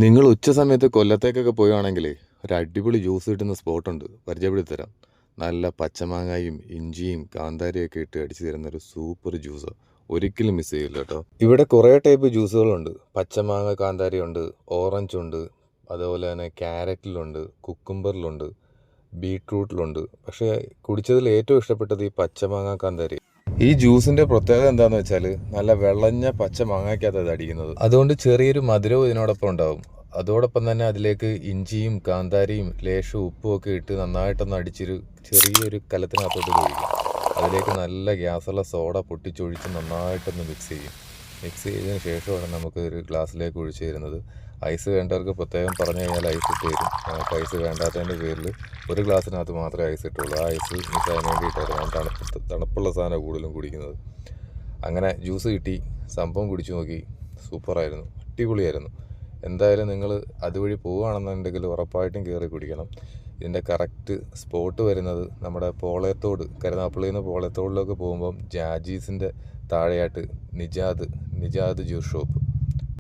നിങ്ങൾ ഉച്ച സമയത്ത് കൊല്ലത്തേക്കൊക്കെ പോവുകയാണെങ്കിലേ ഒരു അടിപൊളി ജ്യൂസ് കിട്ടുന്ന സ്പോട്ടുണ്ട്, പരിചയപ്പെടുത്തി തരാം. നല്ല പച്ചമാങ്ങയും ഇഞ്ചിയും കാന്താരിയൊക്കെ ഇട്ട് അടിച്ചു തരുന്ന ഒരു സൂപ്പർ ജ്യൂസ്. ഒരിക്കലും മിസ് ചെയ്യില്ല കേട്ടോ. ഇവിടെ കുറേ ടൈപ്പ് ജ്യൂസുകളുണ്ട്. പച്ചമാങ്ങ കാന്താരി ഉണ്ട്, ഓറഞ്ച് ഉണ്ട്, അതുപോലെ തന്നെ ക്യാരറ്റിലുണ്ട്, കുക്കുംബറിലുണ്ട്, ബീട്രൂട്ടിലുണ്ട്. പക്ഷേ കുടിച്ചതിൽ ഏറ്റവും ഇഷ്ടപ്പെട്ടത് ഈ പച്ചമാങ്ങ കാന്താരി. ഈ ജ്യൂസിന്റെ പ്രത്യേകത എന്താന്ന് വെച്ചാൽ നല്ല വെള്ളഞ്ഞ പച്ച മാങ്ങയ്ക്കകത്ത് അത് അടിക്കുന്നത്. അതുകൊണ്ട് ചെറിയൊരു മധുരവും ഇതിനോടൊപ്പം ഉണ്ടാവും. അതോടൊപ്പം തന്നെ അതിലേക്ക് ഇഞ്ചിയും കാന്താരിയും ലേശവും ഉപ്പും ഒക്കെ ഇട്ട് നന്നായിട്ടൊന്ന് അടിച്ചൊരു ചെറിയൊരു കലത്തിനകത്തോട്ട് ഒഴിക്കും. അതിലേക്ക് നല്ല ഗ്യാസുള്ള സോഡ പൊട്ടിച്ചൊഴിച്ച് നന്നായിട്ടൊന്ന് മിക്സ് ചെയ്യും. മിക്സ് ചെയ്തതിന് ശേഷമാണ് നമുക്ക് ഒരു ഗ്ലാസ്സിലേക്ക് ഒഴിച്ച് തരുന്നത്. ഐസ് വേണ്ടവർക്ക് പ്രത്യേകം പറഞ്ഞു കഴിഞ്ഞാൽ ഐസ് ഇട്ട് തരും. നമുക്ക് ഐസ് വേണ്ടാത്തതിൻ്റെ പേരിൽ ഒരു ഗ്ലാസ്സിനകത്ത് മാത്രമേ ഐസ് ഇട്ടുള്ളൂ. ആ ഐസ് മിസ്സാകാൻ വേണ്ടിയിട്ടായിരുന്നു ഞാൻ തണുപ്പുള്ള സാധനം കൂടുതലും കുടിക്കുന്നത്. അങ്ങനെ ജ്യൂസ് കിട്ടി, സംഭവം കുടിച്ചു നോക്കി, സൂപ്പറായിരുന്നു, അടിപൊളിയായിരുന്നു. എന്തായാലും നിങ്ങൾ അതുവഴി പോവുകയാണെന്നുണ്ടെങ്കിൽ ഉറപ്പായിട്ടും കയറി കുടിക്കണം. ഇതിൻ്റെ കറക്റ്റ് സ്പോട്ട് വരുന്നത് നമ്മുടെ പോളയത്തോട്, കരുനാഗപ്പള്ളിയിൽ നിന്ന് പോളയത്തോടിലൊക്കെ പോകുമ്പം ജാജീസിൻ്റെ താഴെയായിട്ട് നിജാദ് ജ്യൂസ് ഷോപ്പ്.